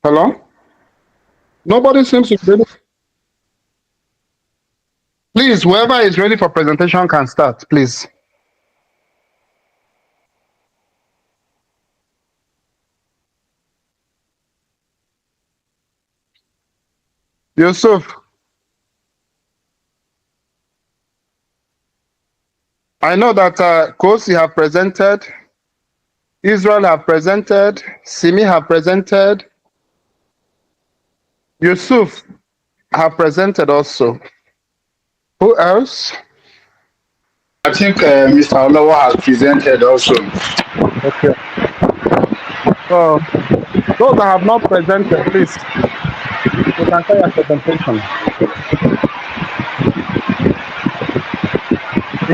Hello? Nobody seems to be ready. Please, whoever is ready for presentation can start, please. Yusuf, I know that Kosi have presented, Israel have presented, Simi have presented, Yusuf have presented also. Who else? I think Mr. Olowo has presented also. Okay. So those that have not presented, please, you can start your presentation.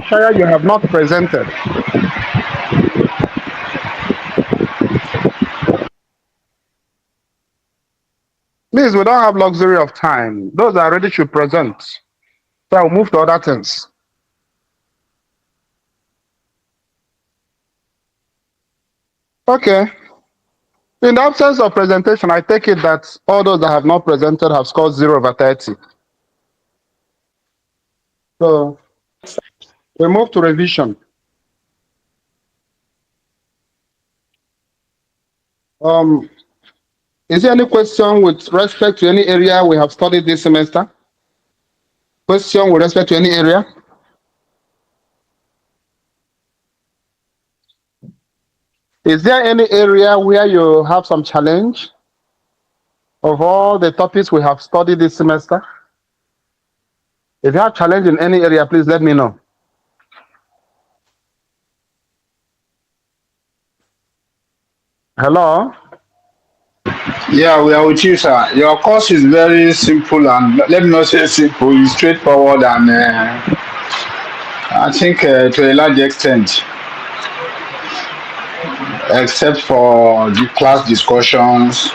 Ishaya, you have not presented. Please, we don't have luxury of time. Those that are ready should present. So I'll move to other things. Okay. In the absence of presentation, I take it that all those that have not presented have scored 0/30. So we move to revision. Um, is there any question with respect to any area we have studied this semester? Question with respect to any area? Is there any area where you have some challenge of all the topics we have studied this semester? If you have challenge in any area, please let me know. Hello? Yeah, we are with you, sir. Your course is very simple and let me not say simple, it's straightforward and I think to a large extent, except for the class discussions,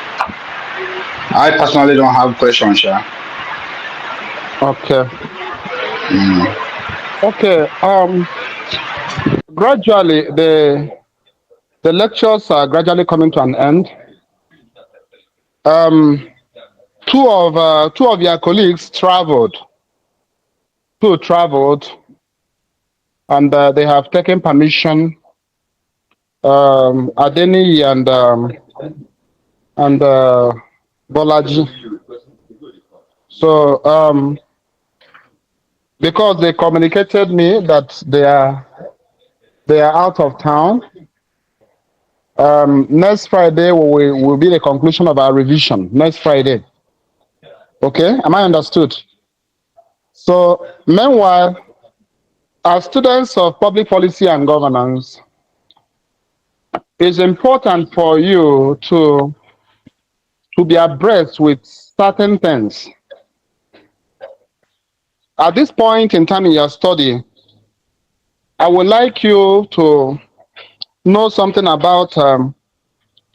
I personally don't have questions, sir. Okay. Mm. Okay. Gradually the lectures are gradually coming to an end. Um, two of your colleagues traveled. Two traveled, and they have taken permission. Adeni and Bolaji. So because they communicated me that they are out of town. Next Friday will be the conclusion of our revision. Next Friday. Okay, am I understood? So meanwhile, as students of public policy and governance, it's important for you to be abreast with certain things. At this point in time in your study, I would like you to know something about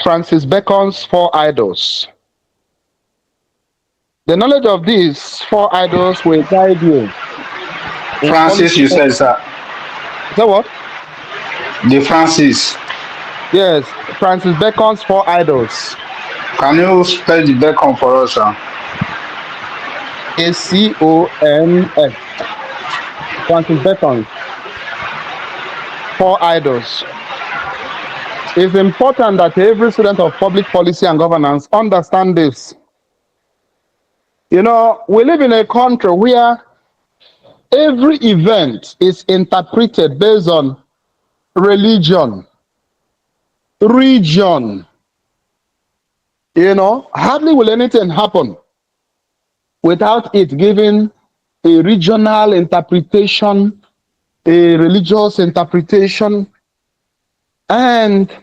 Francis Bacon's four idols. The knowledge of these four idols will guide you in Francis, you said, sir. Is that what? The Francis. Yes, Francis Bacon's four idols. Can you spell the bacon for us, sir? ACONS. Francis Bacon. Four idols. It's important that every student of public policy and governance understand this. You know, we live in a country where every event is interpreted based on religion, region. You know, hardly will anything happen without it giving a regional interpretation, a religious interpretation, and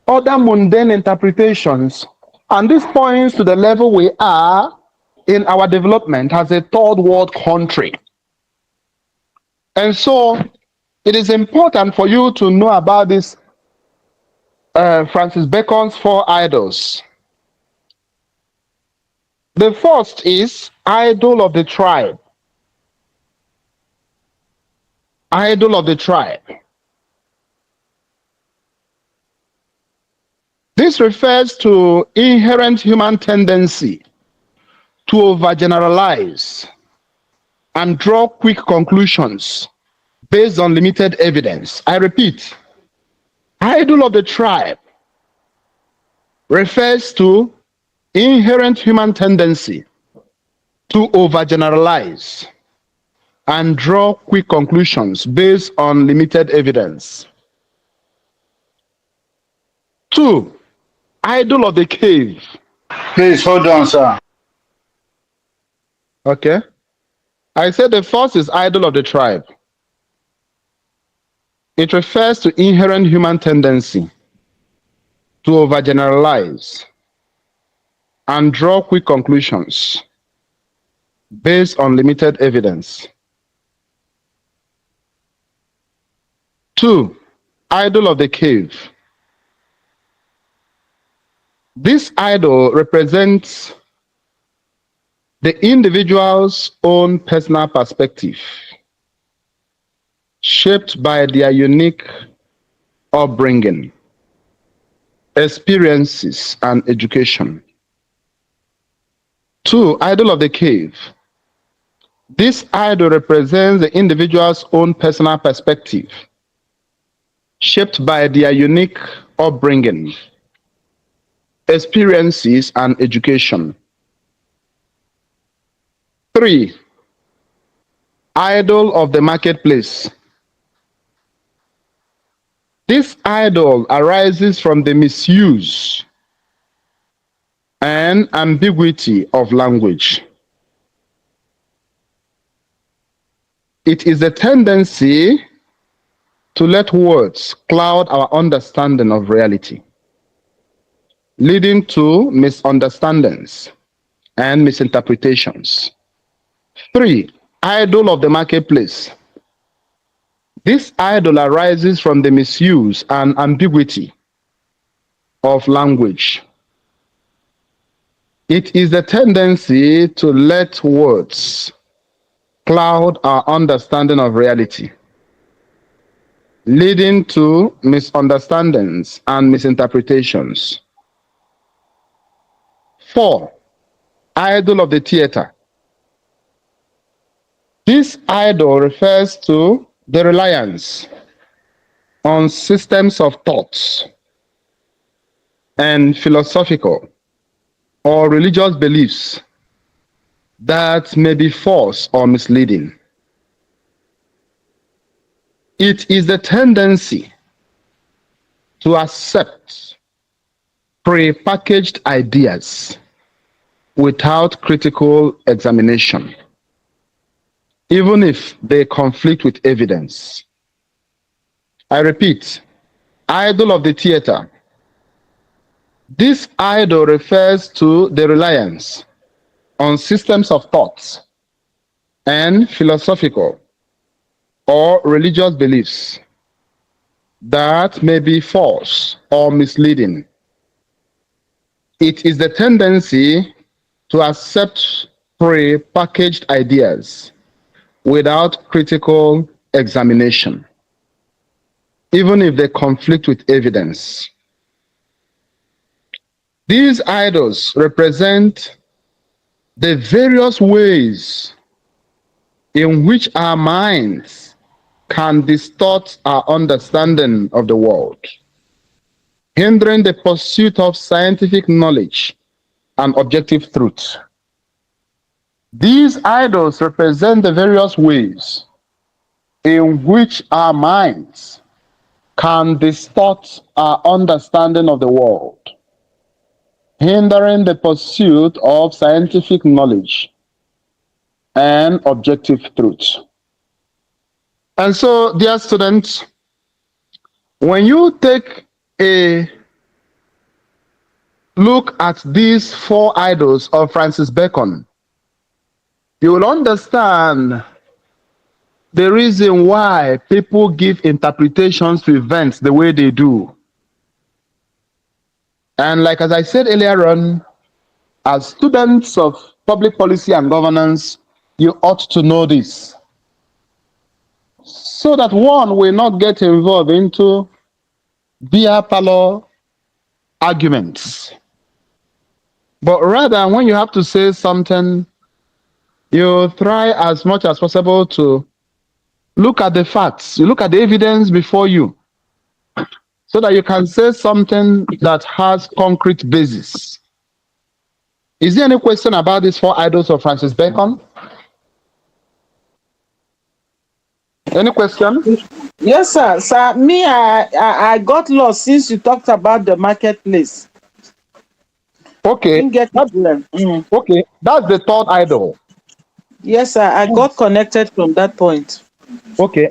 other mundane interpretations. And this points to the level we are in our development as a third world country. And so it is important for you to know about this Francis Bacon's four idols. The first is idol of the tribe. Idol of the tribe. This refers to inherent human tendency to overgeneralize and draw quick conclusions based on limited evidence. I repeat, idol of the tribe refers to inherent human tendency to overgeneralize and draw quick conclusions based on limited evidence. 2. Idol of the cave. Please hold on, sir. Okay. I said the first is idol of the tribe. It refers to inherent human tendency to overgeneralize and draw quick conclusions based on limited evidence. 2. Idol of the cave. This idol represents the individual's own personal perspective, shaped by their unique upbringing, experiences, and education. 2. Idol of the cave. This idol represents the individual's own personal perspective, shaped by their unique upbringing, experiences, and education. 3. Idol of the marketplace. This idol arises from the misuse and ambiguity of language. It is a tendency to let words cloud our understanding of reality, leading to misunderstandings and misinterpretations. 3. Idol of the marketplace. This idol arises from the misuse and ambiguity of language. It is the tendency to let words cloud our understanding of reality, leading to misunderstandings and misinterpretations. 4. Idol of the theater. This idol refers to the reliance on systems of thoughts and philosophical or religious beliefs that may be false or misleading. It is the tendency to accept pre-packaged ideas without critical examination, even if they conflict with evidence. I repeat, idol of the theater. This idol refers to the reliance on systems of thoughts and philosophical or religious beliefs that may be false or misleading. It is the tendency to accept pre-packaged ideas without critical examination, even if they conflict with evidence. These idols represent the various ways in which our minds can distort our understanding of the world, hindering the pursuit of scientific knowledge and objective truth. These idols represent the various ways in which our minds can distort our understanding of the world, hindering the pursuit of scientific knowledge and objective truth. And so, dear students, when you take a look at these 4 idols of Francis Bacon, you will understand the reason why people give interpretations to events the way they do. And like as I said earlier on, as students of public policy and governance, you ought to know this, so that one will not get involved into beer parlor arguments. But rather, when you have to say something, you try as much as possible to look at the facts, you look at the evidence before you, so that you can say something that has concrete basis. Is there any question about these four idols of Francis Bacon? Any question? Yes, sir. Sir, me, I got lost since you talked about the marketplace. Okay, Didn't get it well. okay, that's the third idol. Yes, sir. I got connected from that point. Okay,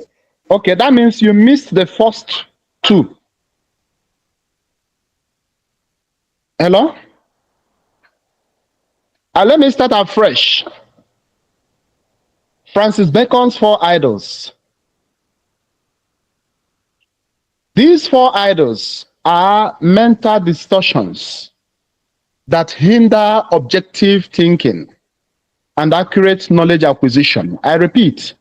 okay, that means you missed the first two. Hello? Let me start afresh. Francis Bacon's four idols. These four idols are mental distortions that hinder objective thinking and accurate knowledge acquisition. I repeat,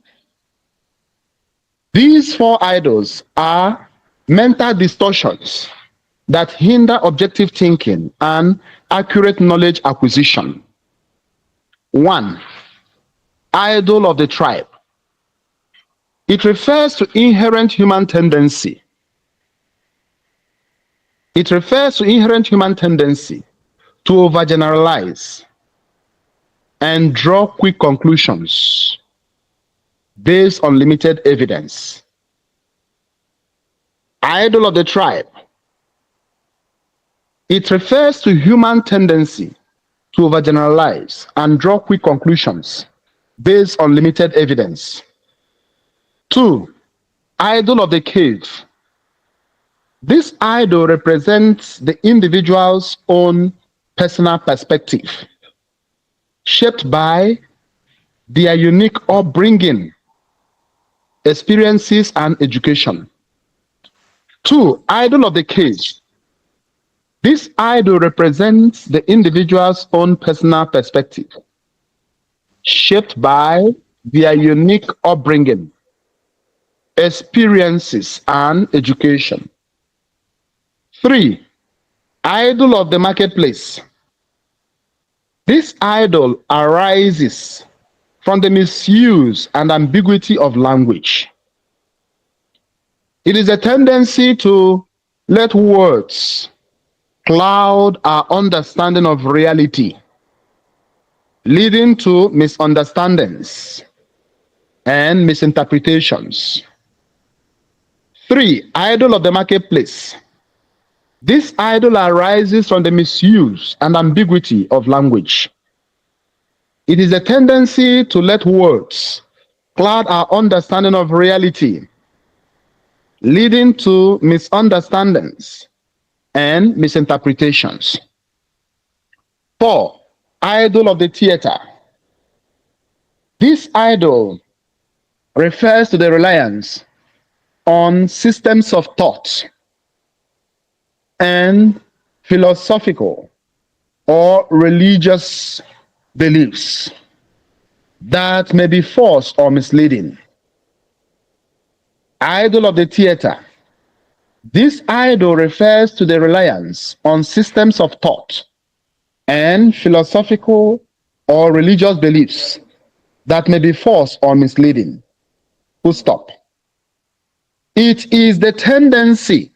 these four idols are mental distortions that hinder objective thinking and accurate knowledge acquisition. 1. Idol of the tribe. It refers to inherent human tendency. It refers to inherent human tendency to overgeneralize and draw quick conclusions based on limited evidence. Idol of the tribe. It refers to human tendency to overgeneralize and draw quick conclusions based on limited evidence. 2. Idol of the cave. This idol represents the individual's own personal perspective, shaped by their unique upbringing, experiences, and education. 2. Idol of the cage. This idol represents the individual's own personal perspective, shaped by their unique upbringing, experiences, and education. 3. Idol of the marketplace. This idol arises from the misuse and ambiguity of language. It is a tendency to let words cloud our understanding of reality, leading to misunderstandings and misinterpretations. 3. Idol of the marketplace. This idol arises from the misuse and ambiguity of language. It is a tendency to let words cloud our understanding of reality, leading to misunderstandings and misinterpretations. 4. Idol of the theater. This idol refers to the reliance on systems of thought and philosophical or religious beliefs that may be false or misleading. Idol of the theater. This idol refers to the reliance on systems of thought and philosophical or religious beliefs that may be false or misleading. Full stop. It is the tendency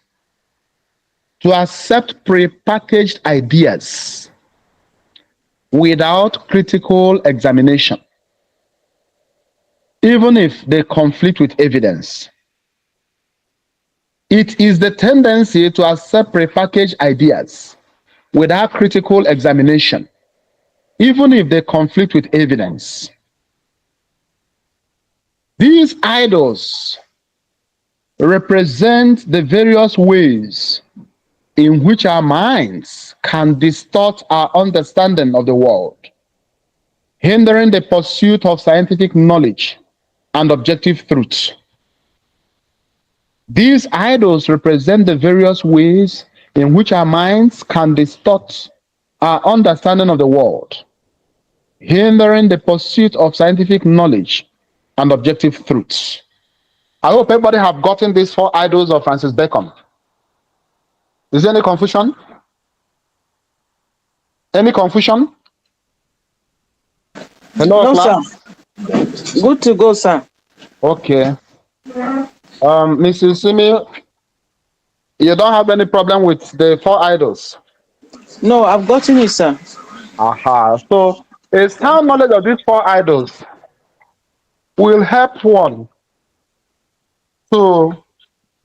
to accept prepackaged ideas without critical examination, even if they conflict with evidence. It is the tendency to accept prepackaged ideas without critical examination, even if they conflict with evidence. These idols represent the various ways in which our minds can distort our understanding of the world, hindering the pursuit of scientific knowledge and objective truth. These idols represent the various ways in which our minds can distort our understanding of the world, hindering the pursuit of scientific knowledge and objective truths. I hope everybody have gotten these four idols of Francis Bacon. Is there any confusion? Any confusion? Hello, No, class. sir. Good to go, sir. Okay. Mrs. Simi, you don't have any problem with the four idols. No, I've gotten it, sir. Aha. So a sound knowledge of these four idols will help one to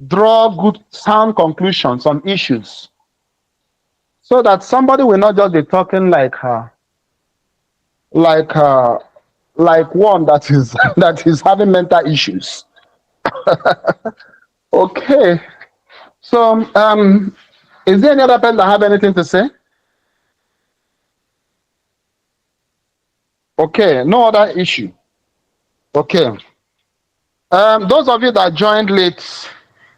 draw good sound conclusions on issues so that somebody will not just be talking like uh, like one that is that is having mental issues. Okay. So is there any other person that have anything to say? Okay, no other issue. Okay. Those of you that joined late,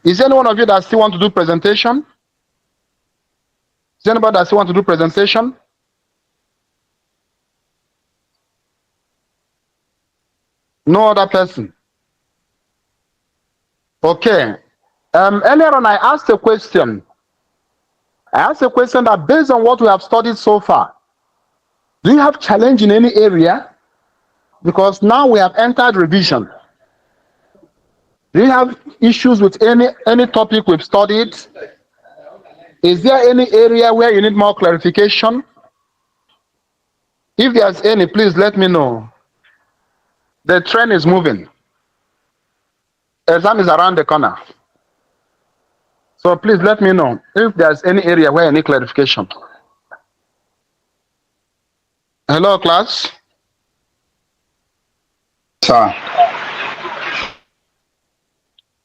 is there any one of you that still want to do presentation? Is there anybody that still want to do presentation? No other person. Okay. Earlier on, I asked a question. I asked a question that based on what we have studied so far, do you have challenge in any area? Because now we have entered revision. Do you have issues with any topic we've studied? Is there any area where you need more clarification? If there's any, please let me know. The trend is moving. Exam is around the corner. So please let me know if there's any area where I need clarification. Hello, class. Sir.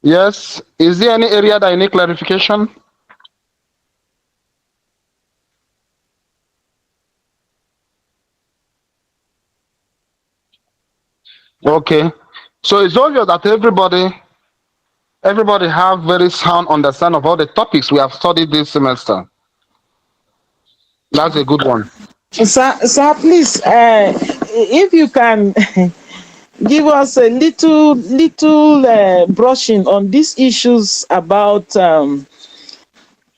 Yes. Is there any area that I need clarification? Okay. So it's obvious that everybody have very sound understanding of all the topics we have studied this semester. That's a good one. Sir, please, if you can give us a little brushing on these issues about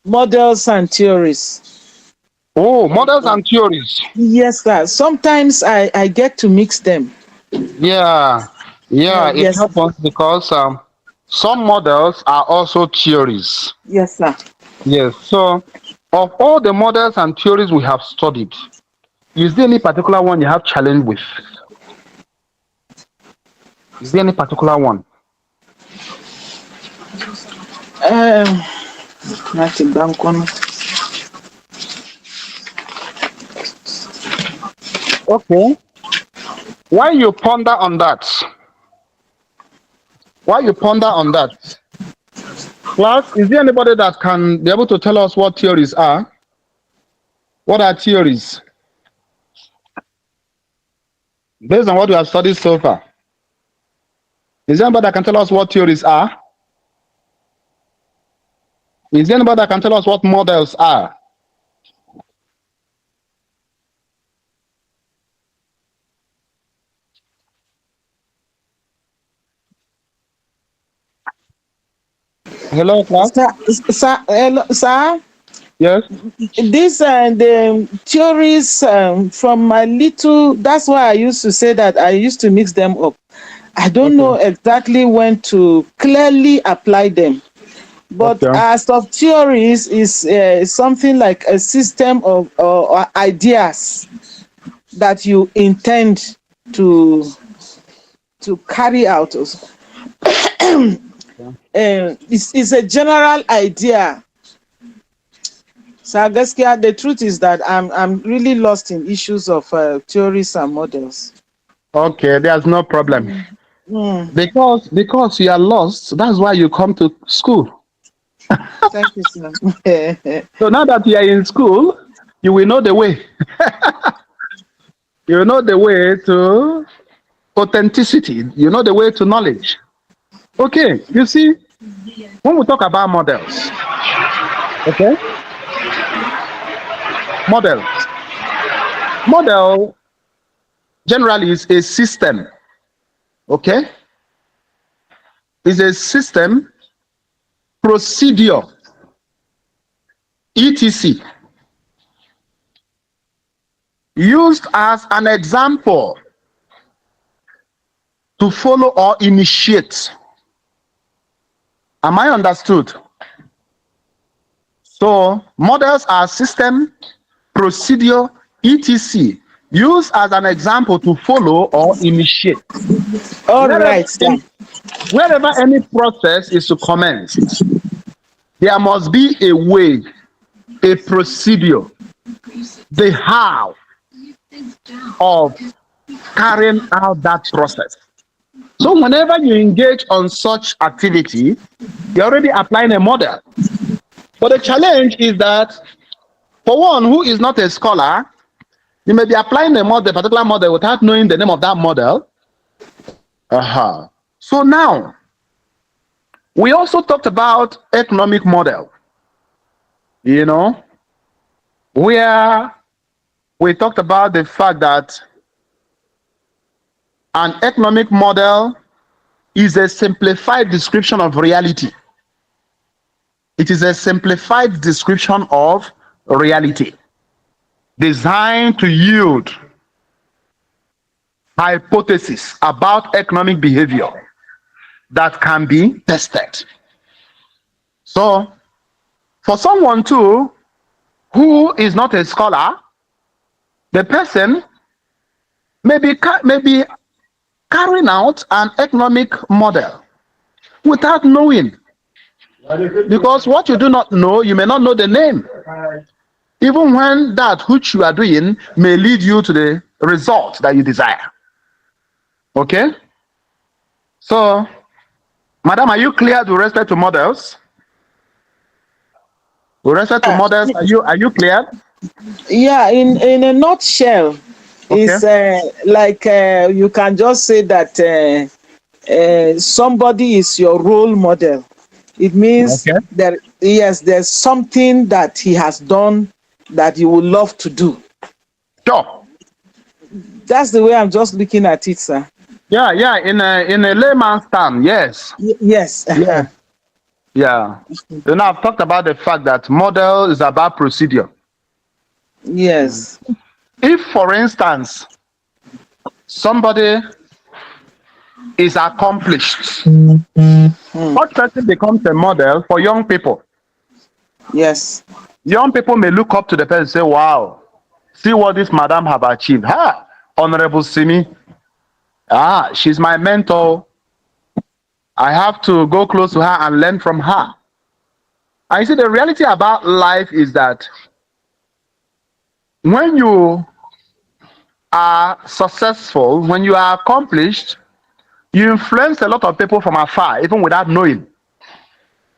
models and theories. Oh, models and theories. Yes, sir. Sometimes I get to mix them. Yeah, yeah, it Yes, helps us because some models are also theories. yes, sir. Yes. So, of all the models and theories we have studied, is there any particular one you have challenge with? Is there any particular one? Um, Nothing, Bankon. Okay. Why you ponder on that? Why you ponder on that? Class, is there anybody that can be able to tell us what theories are? What are theories? Based on what we have studied so far. Is there anybody that can tell us what theories are? Is there anybody that can tell us what models are? Hello, class? Sir, Yes? this the theories from my little, that's why I used to say that I used to mix them up. I don't Okay. know exactly when to clearly apply them. But Okay. as of theories is something like a system of ideas that you intend to carry out. It's a general idea. So gaskiya, the truth is that I'm really lost in issues of theories and models. Okay, there's no problem. Mm, Because you are lost, that's why you come to school. thank you, sir. So now that you are in school, you will know the way. You know the way to authenticity. You know the way to knowledge. Okay, you see, when we talk about models, okay, model. Model generally is a system, okay? Is a system, procedure, etc. used as an example to follow or initiate. Am I understood? So models are system, procedure, etc. used as an example to follow or initiate. All Wherever right, sir. any, wherever any process is to commence, there must be a way, a procedure, the how of carrying out that process. So whenever you engage on such activity, you're already applying a model. But the challenge is that for one who is not a scholar, you may be applying a model, particular model, without knowing the name of that model. So now, we also talked about economic model, you know, where we talked about the fact that an economic model is a simplified description of reality. It is a simplified description of reality designed to yield hypotheses about economic behavior that can be tested. So, for someone too who is not a scholar, the person may be carrying out an economic model without knowing. Because what you do not know, you may not know the name. Even when that which you are doing may lead you to the result that you desire. Okay? So, madam, are you clear with respect to models? With respect to Ah, models, are you clear? yeah, in a nutshell, Okay. is like you can just say that somebody is your role model. It means Okay. that yes, there's something that he has done that you would love to do. Sure. That's the way I'm just looking at it, sir. Yeah. In a layman's term, yes. Yes. Yes. Yeah. I've talked about the fact that model is about procedure. Yes. If, for instance, somebody is accomplished, such person becomes a model for young people. Yes. Young people may look up to the person and say, wow, see what this madam have achieved. Honorable Simi, she's my mentor. I have to go close to her and learn from her. And you see, the reality about life is that when you are successful, when you are accomplished, you influence a lot of people from afar, even without knowing.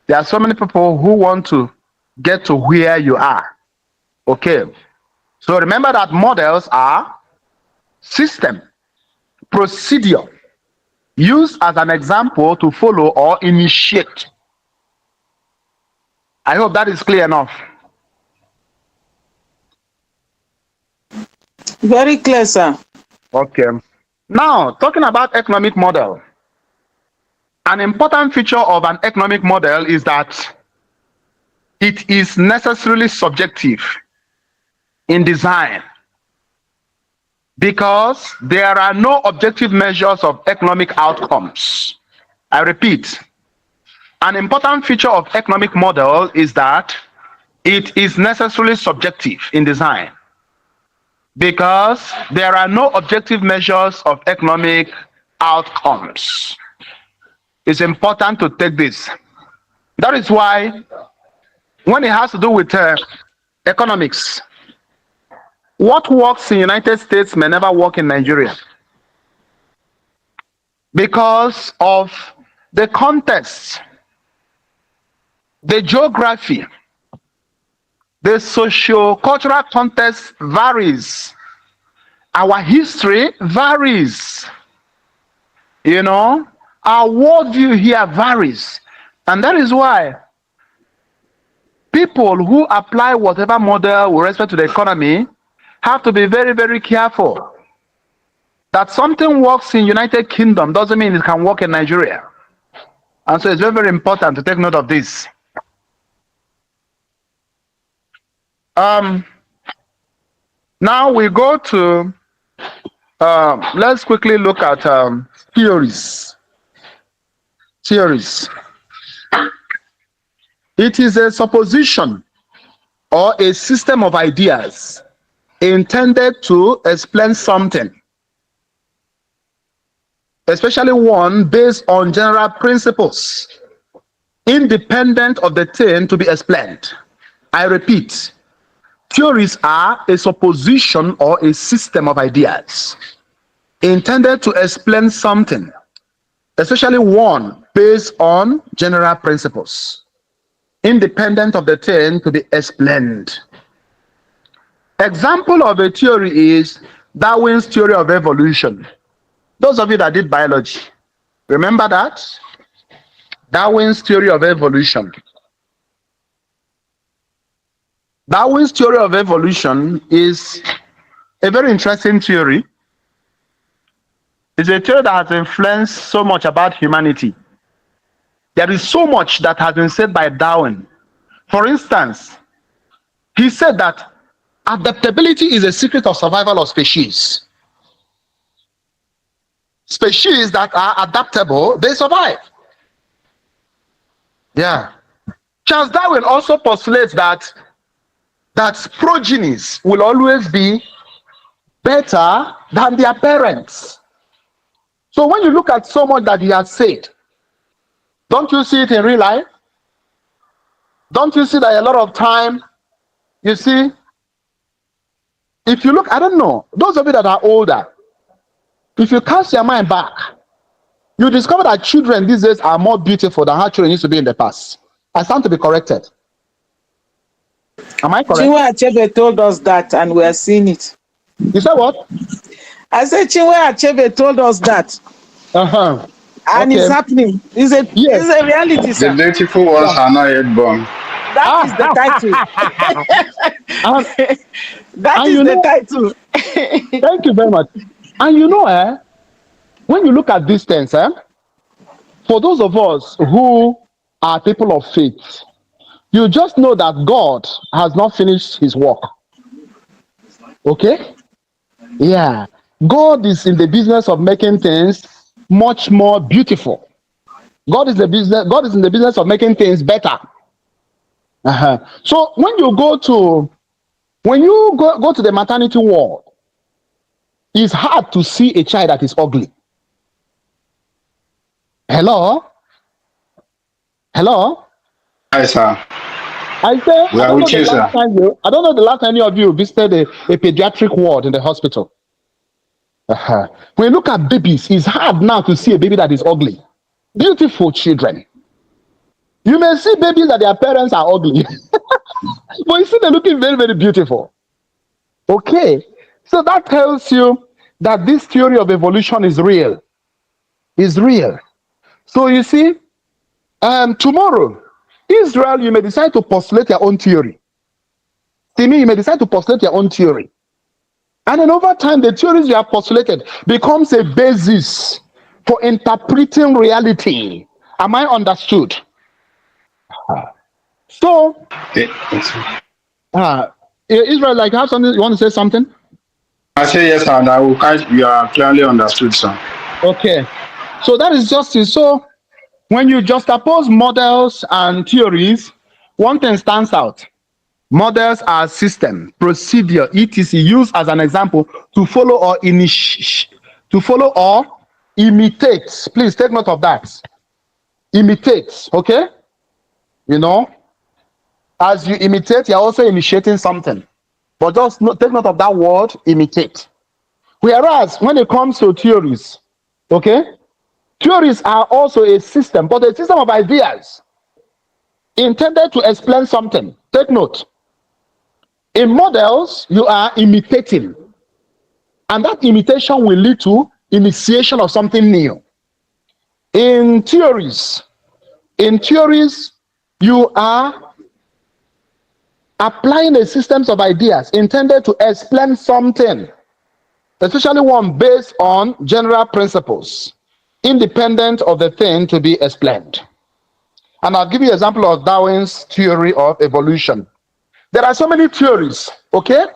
There are so many people who want to get to where you are. Okay. So remember that models are system, procedure, used as an example to follow or initiate. I hope that is clear enough. Very clear, sir. Okay. Now, talking about economic model, an important feature of an economic model is that it is necessarily subjective in design because there are no objective measures of economic outcomes. I repeat, an important feature of economic model is that it is necessarily subjective in design because there are no objective measures of economic outcomes. It's important to take this. That is why when it has to do with economics, what works in the United States may never work in Nigeria because of the context, the geography, the socio-cultural context varies. Our history varies. Our worldview here varies. And that is why people who apply whatever model with respect to the economy have to be very, very careful. That something works in United Kingdom doesn't mean it can work in Nigeria. And so it's very, very important to take note of this. Now we go to, let's quickly look at theories. Theories. It is a supposition or a system of ideas intended to explain something, especially one based on general principles, independent of the thing to be explained. I repeat, theories are a supposition or a system of ideas intended to explain something, especially one based on general principles, independent of the thing to be explained. Example of a theory is Darwin's theory of evolution. Those of you that did biology, remember that? Darwin's theory of evolution. Darwin's theory of evolution is a very interesting theory. It's a theory that has influenced so much about humanity. There is so much that has been said by Darwin. For instance, he said that adaptability is a secret of survival of species. Species that are adaptable, they survive. Yeah. Charles Darwin also postulates that progenies will always be better than their parents. So when you look at so much that he has said, don't you see it in real life? Don't you see that a lot of time, you see, if you look, I don't know, those of you that are older, if you cast your mind back, you discover that children these days are more beautiful than how children used to be in the past. I stand to be corrected. Am I correct? Chinwe Achebe told us that, and we are seeing it. You said what? I said Chinwe Achebe told us that, and Okay. it's happening. It's a reality, sir. The beautiful ones are not yet born. That is the title. That is the title. Thank you very much. And you know, when you look at these things, for those of us who are people of faith, you just know that God has not finished his work. Okay? Yeah. God is in the business of making things much more beautiful. God is in the business of making things better. So when you go to the maternity ward, it's hard to see a child that is ugly. Hello? Hi, sir. I say, We I are don't know with the you, last sir. time I don't know the last time any of you visited a pediatric ward in the hospital. When you look at babies, it's hard now to see a baby that is ugly. Beautiful children. You may see babies that their parents are ugly, but you see they're looking very, very beautiful. Okay, so that tells you that this theory of evolution is real. Is real. So you see, tomorrow, Israel, you may decide to postulate your own theory. Timmy, you may decide to postulate your own theory. And then over time, the theories you have postulated becomes a basis for interpreting reality. Am I understood? So, Israel, like, have something, you want to say something? I say yes, sir, and I will catch you are clearly understood, sir. Okay. So that is justice. So when you juxtapose models and theories, one thing stands out. Models are system, procedure, etc. used as an example to follow or imitate. Please take note of that. Imitate, okay? You know, as you imitate, you're also initiating something. But just take note of that word, imitate. Whereas when it comes to theories, okay, theories are also a system, but a system of ideas intended to explain something. Take note. In models, you are imitating, and that imitation will lead to initiation of something new. In theories, you are applying a system of ideas intended to explain something, especially one based on general principles, independent of the thing to be explained. And I'll give you an example of Darwin's theory of evolution. There are so many theories, okay?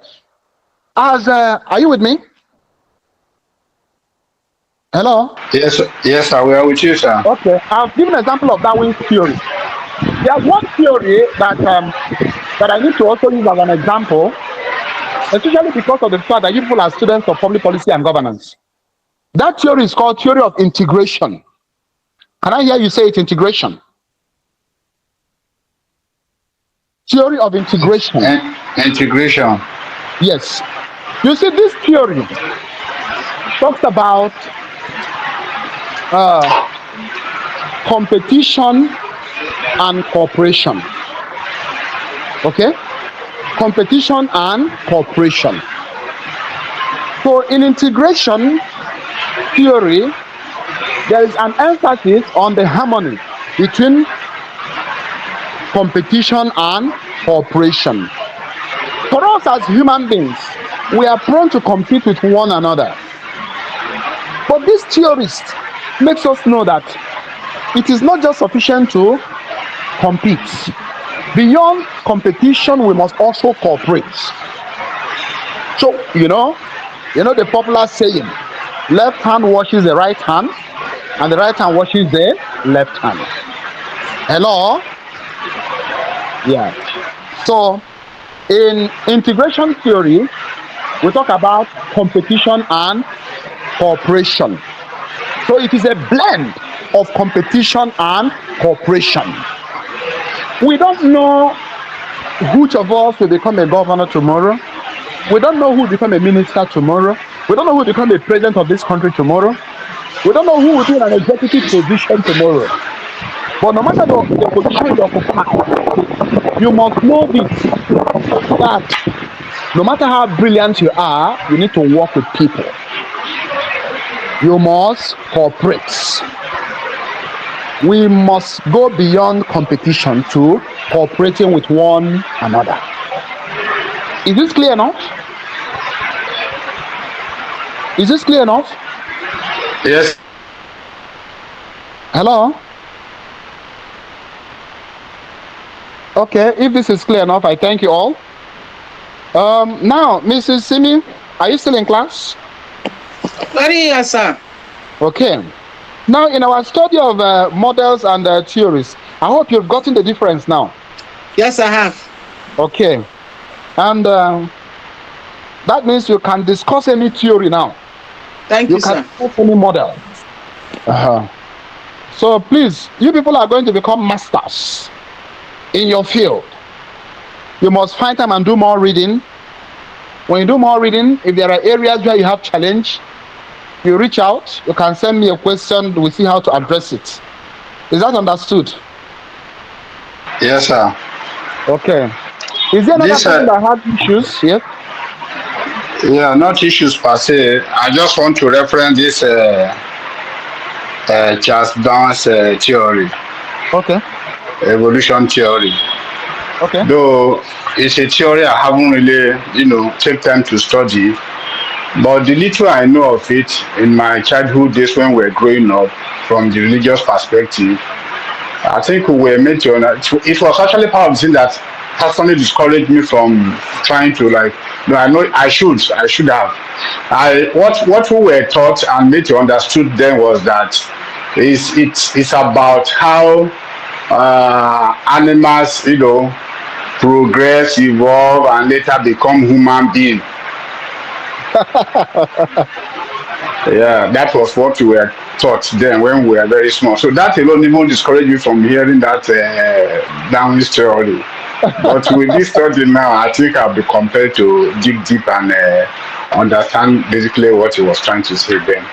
Are you with me? Hello? Yes, yes, sir. We are with you, sir. Okay. I've given an example of Darwin's theory. There's one theory that I need to also use as an example, especially because of the fact that you people are students of public policy and governance. That theory is called theory of integration. Can I hear you say it? Integration. Theory of integration. Integration. Yes. You see, this theory talks about competition and cooperation. Okay? Competition and cooperation. So in integration theory, there is an emphasis on the harmony between competition and cooperation. For us as human beings, we are prone to compete with one another. But this theorist makes us know that it is not just sufficient to compete. Beyond competition, we must also cooperate. So, you know the popular saying, left hand washes the right hand, and the right hand washes the left hand. Hello? Yeah. So, in integration theory, we talk about competition and cooperation. So it is a blend of competition and cooperation. We don't know which of us will become a governor tomorrow. We don't know who will become a minister tomorrow. We don't know who will become the president of this country tomorrow. We don't know who will be in an executive position tomorrow. But no matter the position you occupy, you must know this, that no matter how brilliant you are, you need to work with people. You must cooperate. We must go beyond competition to cooperating with one another. Is this clear enough? Is this clear enough? Yes. Hello? Okay, if this is clear enough, I thank you all. Now, Mrs. Simi, are you still in class? Very yes, sir. Okay. Now, in our study of models and theories, I hope you've gotten the difference now. Yes, I have. Okay. And that means you can discuss any theory now. Thank you, sir. You can discuss any model. So please, you people are going to become masters in your field. You must find time and do more reading. When you do more reading, if there are areas where you have challenge, you reach out, you can send me a question, we'll see how to address it. Is that understood? Yes, sir. Okay. Is there another person that has issues? Yes? Yeah, not issues per se. I just want to reference this Charles Darwin's theory. Okay. Evolution theory. Okay. Though it's a theory I haven't really, take time to study. But the little I know of it in my childhood days when we were growing up, from the religious perspective, I think we were made to understand. It was actually part of the thing that personally discouraged me from trying to I know I should have. What we were taught and made to understood then was that it's about how animals, progress, evolve, and later become human beings. Yeah, that was what we were taught then when we were very small. So that alone even discouraged me from hearing that Darwin's theory. But with this study now, I think I'll be compelled to dig deep and understand basically what he was trying to say then.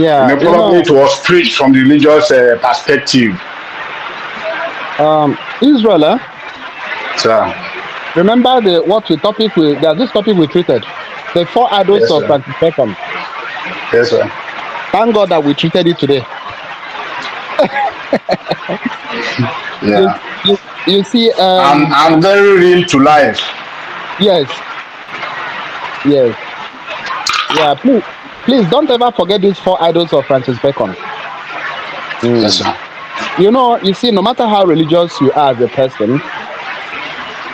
Yeah. Probably it was preached from the religious perspective. Israel, Sir. Remember this topic we treated. The 4 idols of Francis Bacon. Yes, sir. Thank God that we treated it today. Yeah. You see, I'm very real to life. Yes. Yes. Yeah. Please don't ever forget these 4 idols of Francis Bacon. Yes, sir. You see, no matter how religious you are as a person,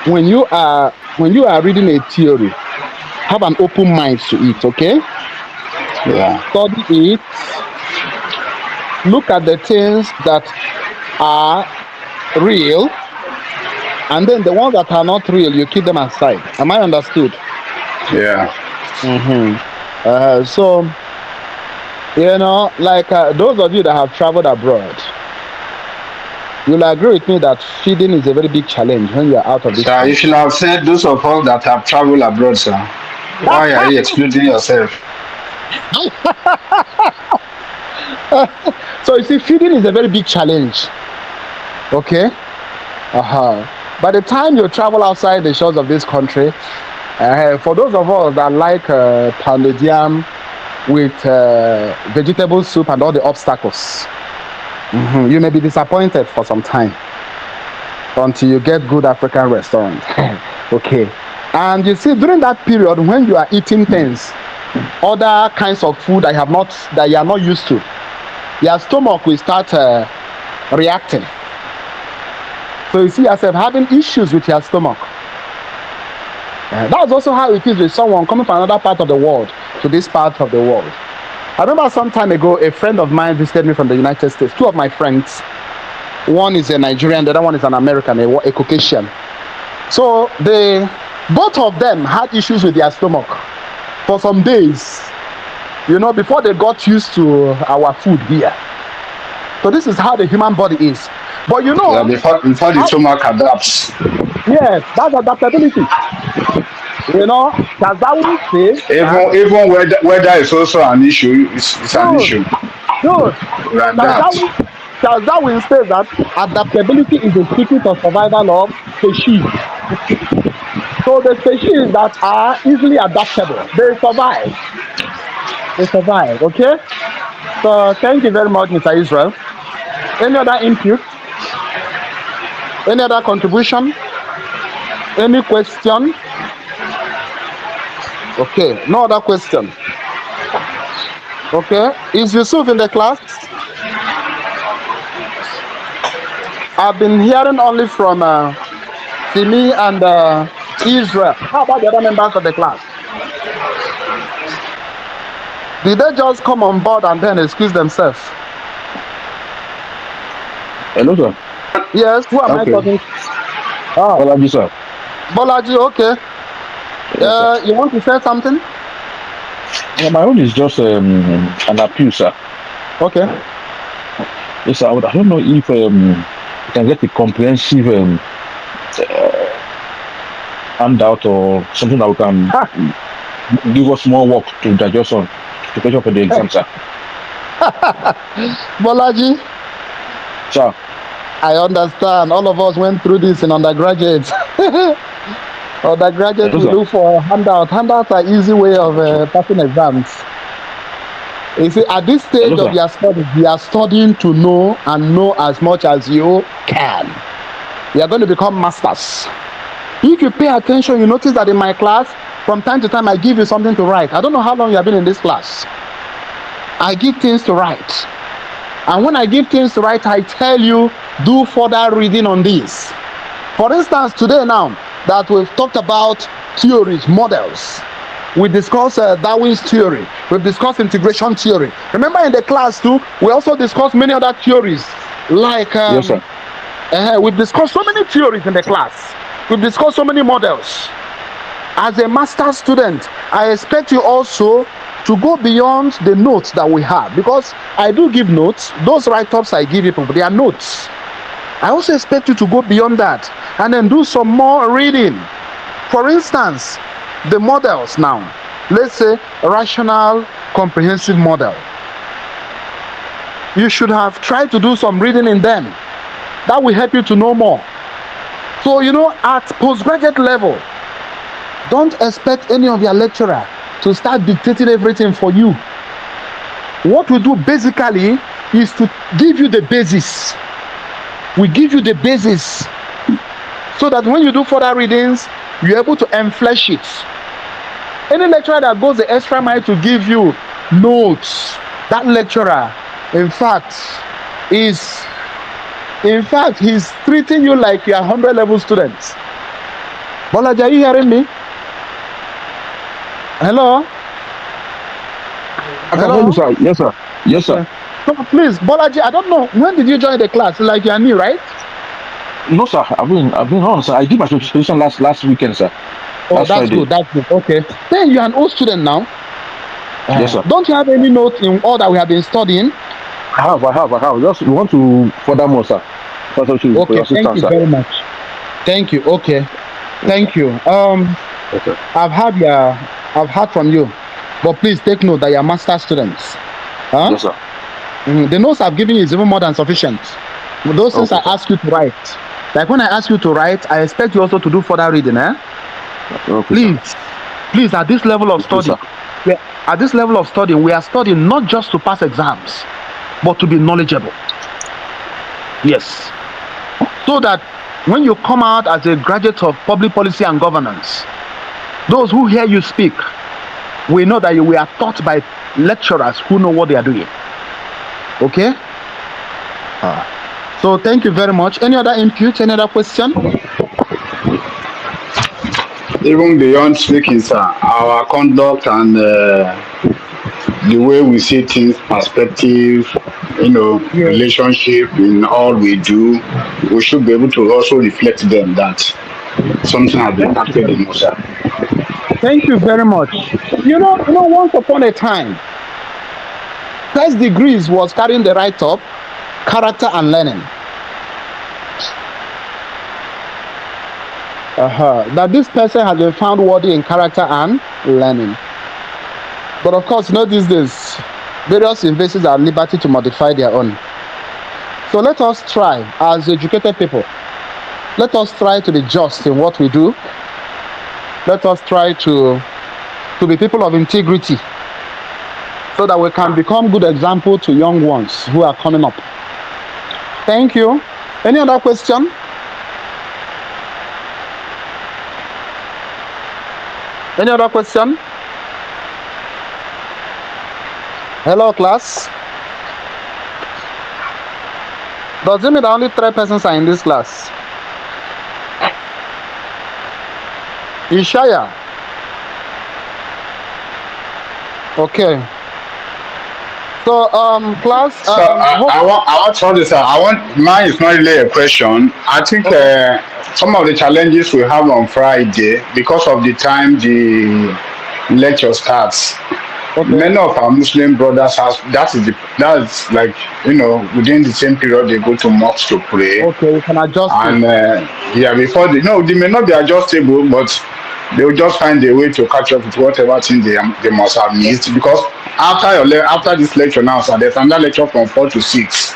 when you are reading a theory, Have an open mind to it, okay? Yeah. Study it. Look at the things that are real, and then the ones that are not real, you keep them aside. Am I understood? Yeah. Mm-hmm. So, like those of you that have traveled abroad, you'll agree with me that feeding is a very big challenge when you are out of this Sir, you country. should have said those of us that have traveled abroad, sir. Why are you excluding yourself? So, you see, feeding is a very big challenge. Okay? By the time you travel outside the shores of this country, for those of us that like pounded yam with vegetable soup and all the obstacles, you may be disappointed for some time until you get good African restaurant. Okay. And you see, during that period when you are eating things, other kinds of food that you are not used to, your stomach will start reacting. So you see yourself having issues with your stomach. That's also how it is with someone coming from another part of the world to this part of the world. I remember some time ago, a friend of mine visited me from the United States. Two of my friends, one is a Nigerian, the other one is an American, a Caucasian. So both of them had issues with their stomach for some days, before they got used to our food here. So this is how the human body is. But Yeah, before the stomach adapts. yes, that's adaptability. Charles Darwin says that Even weather is also an issue. It's an good, issue. good. We Charles adapt. Darwin, Charles Darwin says that adaptability is the secret of survival of species. So the species that are easily adaptable, they survive. They survive, okay? So thank you very much, Mr. Israel. Any other input? Any other contribution? Any question? Okay, no other question. Okay, is Yusuf in the class? I've been hearing only from Simi and Israel. How about the other members of the class? Did they just come on board and then excuse themselves? Hello, sir. Yes, who am I Okay. talking to? Oh, Bolaji, sir. Bolaji, okay. Yes, sir. You want to say something? My own is just an appeal, sir. Okay. Yes, sir. I don't know if you can get a comprehensive handout or something that we can give us more work to digest on to prepare for the exam, sir. Bolaji, Sir. I understand. All of us went through this in undergraduate. Undergraduate, Yes, we sir. look for handout. Handouts are easy way of passing exams. You see, at this stage Hello, of sir. your studies, you are studying to know and know as much as you can. You are going to become masters. If you pay attention, you notice that in my class, from time to time, I give you something to write. I don't know how long you have been in this class. I give things to write. And when I give things to write, I tell you, do further reading on this. For instance, today now that we've talked about theories, models, we discussed Darwin's theory. We've discussed integration theory. Remember in the class too, we also discussed many other theories. Like, Yes, sir. we've discussed so many theories in the class. We've discussed so many models. As a master's student, I expect you also to go beyond the notes that we have, because I do give notes. Those write-ups I give people, they are notes. I also expect you to go beyond that and then do some more reading. For instance, the models now. Let's say rational comprehensive model. You should have tried to do some reading in them. That will help you to know more. So, at postgraduate level, don't expect any of your lecturer to start dictating everything for you. What we do basically is to give you the basis. We give you the basis so that when you do further readings, you're able to enflesh it. Any lecturer that goes the extra mile to give you notes, that lecturer, he's treating you like you're 100 level students. Bolaji, are you hearing me? Hello? I can hear you, Hello? sir. Yes, sir. Yes, sir. Okay. So please, Bolaji, I don't know. When did you join the class? Like you are new, right? No, sir. I've been on, sir. I did my registration last weekend, sir. Oh, Last that's Friday. good. That's good. Okay. Then you're an old student now. Yes, sir. Don't you have any notes in all that we have been studying? I have. Just we want to further more, sir. That's what you for Okay. your Thank assistance, you sir. very much. Thank you. Okay. Yes, sir. Thank you. Yes, sir. I've heard from you, but please take note that you're master students. Huh? Yes, sir. The notes I've given you is even more than sufficient. Those things Okay, I sir. ask you to write. Like when I ask you to write, I expect you also to do further reading. Okay, sir. Please, at this level of Okay, study, sir. at this level of study, we are studying not just to pass exams, but to be knowledgeable. Yes. So that when you come out as a graduate of public policy and governance, those who hear you speak, we know that you were taught by lecturers who know what they are doing. Okay? So thank you very much. Any other input? Any other question? Even beyond speaking, sir, our conduct and the way we see things, perspective, Yes. relationship in all we do, we should be able to also reflect them that something has been Thank you acted very in much. us, sir. Thank you very much. Once upon a time, first degrees was carrying the right up, character and learning. That this person has been found worthy in character and learning. But of course, these days, various universities are at liberty to modify their own. So let us try, as educated people, let us try to be just in what we do. Let us try to be people of integrity so that we can become good example to young ones who are coming up. Thank you. Any other question? Any other question? Hello, class. Does it mean that only 3 persons are in this class? Ishaya. Okay. So, class. So I want to tell this. Mine is not really a question. I think Okay. some of the challenges we have on Friday because of the time the lecture starts. Okay. Many of our Muslim brothers has that's like within the same period they go to mosque to pray, Okay. We can adjust it. and yeah, before they may not be adjustable, but they will just find a way to catch up with whatever thing they must have missed because after this lecture now, so there's another lecture from 4 to 6,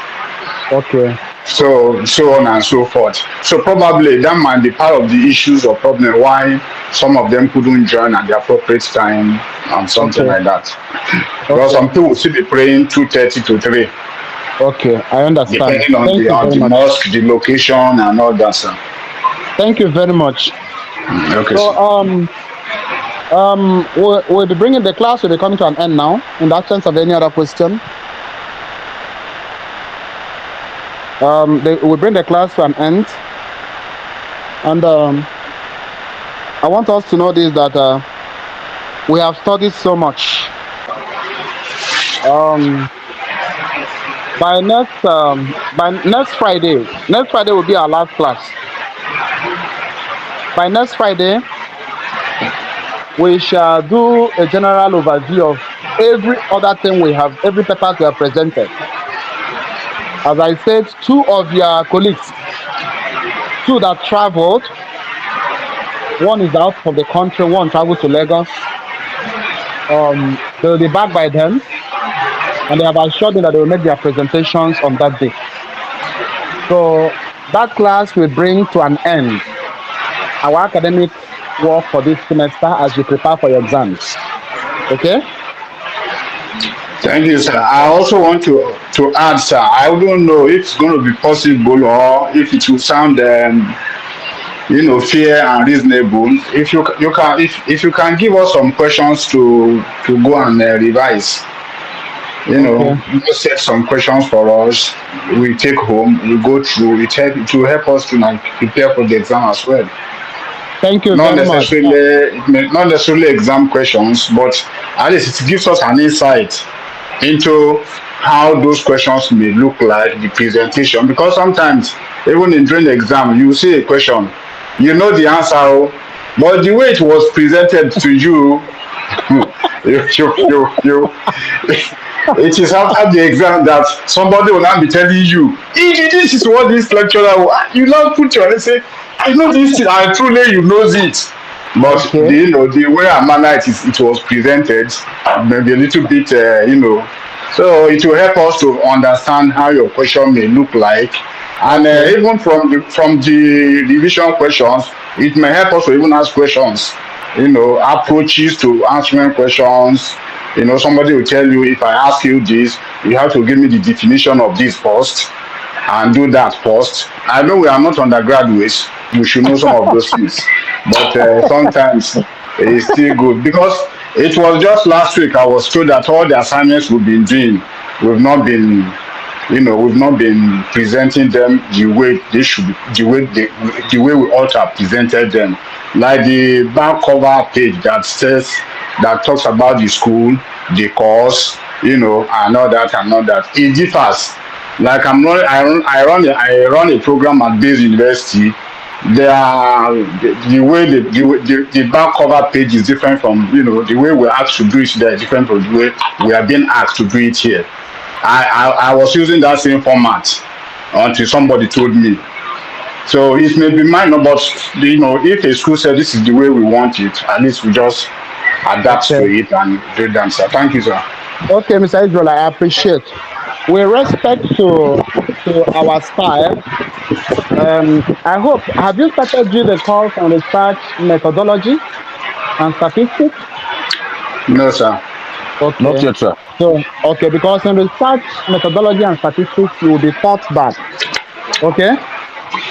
Okay. so on and so forth. So probably that might be part of the issues or problem why some of them couldn't join at the appropriate time and something Okay. like that. Because Okay. some people will still be praying 2:30 to 3, Okay. I understand. depending on Thank the you on very the much. mosque, the location, and all that, sir. Thank you very much. Okay, So, sir. we'll be bringing the class will be coming to an end now. In the absence of any other question, we'll bring the class to an end. And I want us to know this that we have studied so much. Um, by next Friday will be our last class. By next Friday, we shall do a general overview of every other thing we have, every paper we have presented. As I said, 2 of your colleagues, 2 that traveled, one is out of the country, one traveled to Lagos. They will be back by then, and they have assured me that they will make their presentations on that day. So that class will bring to an end our academic work for this semester as we prepare for your exams. Okay? Thank you, sir. I also want to add, sir. I don't know if it's going to be possible or if it will sound fair and reasonable. If you can if you can give us some questions to go and revise. Okay. Just set some questions for us. We take home. We go through. It will help us to like prepare for the exam as well. Thank you Not very much. necessarily, not necessarily exam questions, but at least it gives us an insight into how those questions may look like the presentation. Because sometimes, even in during the exam, you see a question, you know the answer, oh, but the way it was presented to you, you it is after the exam that somebody will now be telling you, this is what this lecturer will, you now put your and say, I know this thing, and truly you know it. But Okay. the way and manner it was presented, maybe a little bit, so it will help us to understand how your question may look like, and Okay. even from the revision questions, it may help us to even ask questions, approaches to answering questions. Somebody will tell you, if I ask you this, you have to give me the definition of this first, and do that first. I know we are not undergraduates, we should know some of those things, but sometimes it's still good because it was just last week I was told that all the assignments we've been doing, we've not been we've not been presenting them the way they should be, the way we ought to have presented them. Like the back cover page that talks about the school, the course, and all that and all that. It differs. Like I run a program at Base University. There are the way the back cover page is different from the way we're asked to do it there, different from the way we are being asked to do it here. I was using that same format until somebody told me. So it may be minor, but if a school said this is the way we want it, at least we just adapt Okay. to it and do them. So thank you, sir. Okay, Mr. Israel, I appreciate. With respect to our style, I hope, have you started doing the course on research methodology and statistics? No, sir. Not Okay. yet, sir. So, okay, because in research methodology and statistics, you will be taught that. Okay.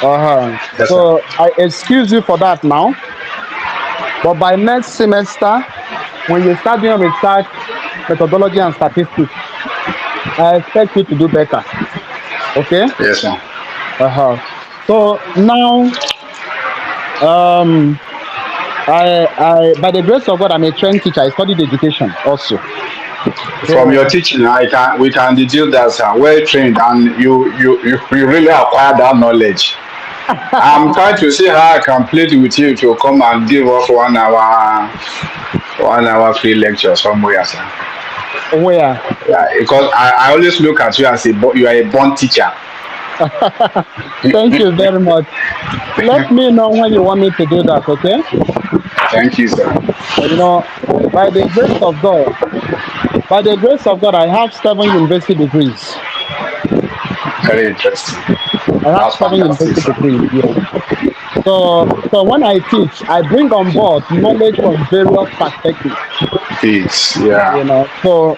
Uh-huh. Yes, sir. So I excuse you for that now. But by next semester, when you start doing research methodology and statistics, I expect you to do better. Okay. Yes, sir. Uh-huh. So now, um, by the grace of God, I'm a trained teacher. I studied education also. From your So teaching, we can deduce that, sir, well trained, and you really acquire that knowledge. I'm trying to see how I can play it with you to come and give us 1 hour free lecture somewhere, sir. where? Yeah, because I always look at you as you are a born teacher. Thank you very much. Let me know when you want me to do that. Okay. Thank you, sir. By the grace of God, I have 7 university degrees. Very interesting. I have That's seven fantastic, university sir. degrees. Yes. So when I teach, I bring on board knowledge from various perspectives. Peace. Yeah. So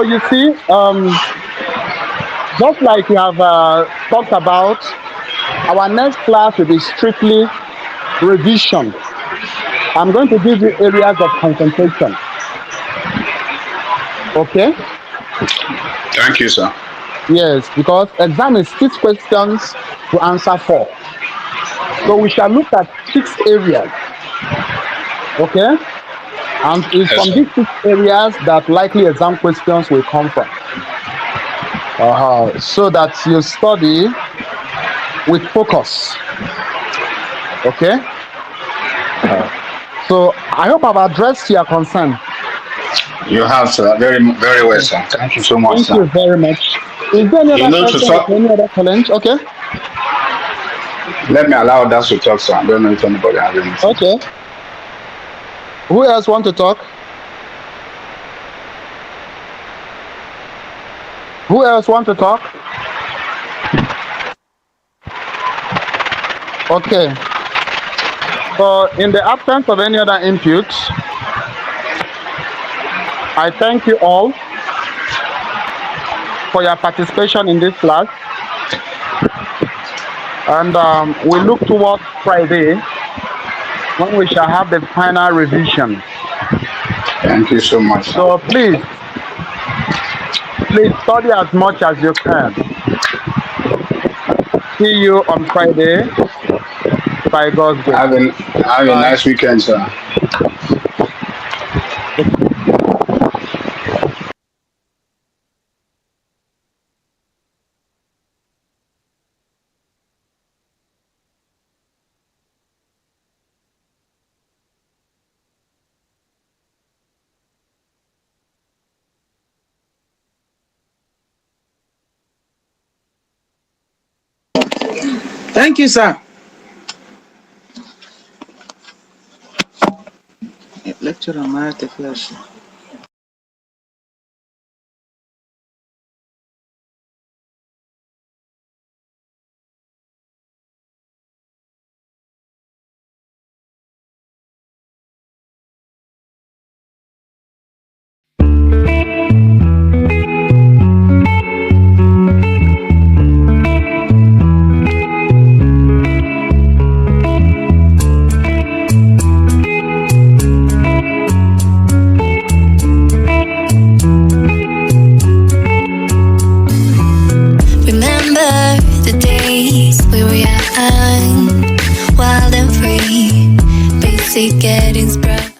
you see, just like we have talked about, our next class will be strictly revision. I'm going to give you areas of concentration. Okay. Thank you, sir. Yes, because exam is 6 questions to answer 4. So we shall look at 6 areas. Okay. And it's Yes, from sir. these 6 areas that likely exam questions will come from. So that you study with focus. Okay. So I hope I've addressed your concern. You have, sir. Very, very well, sir. Thank you so much, Thank sir. you very much. Is there any You other know, to question or talk, any other challenge? Okay. let me allow others to talk, sir. I don't know if anybody has anything. Okay. Who else want to talk? Who else want to talk? Okay. So in the absence of any other input, I thank you all for your participation in this class. And we look towards Friday when we shall have the final revision. Thank you so much, sir. So please study as much as you can. See you on Friday. By God's grace. Have a Bye. nice weekend, sir. Thank you, sir. Lecturer Martha Flash. Remember the days we were young, wild and free, basic getting sprung.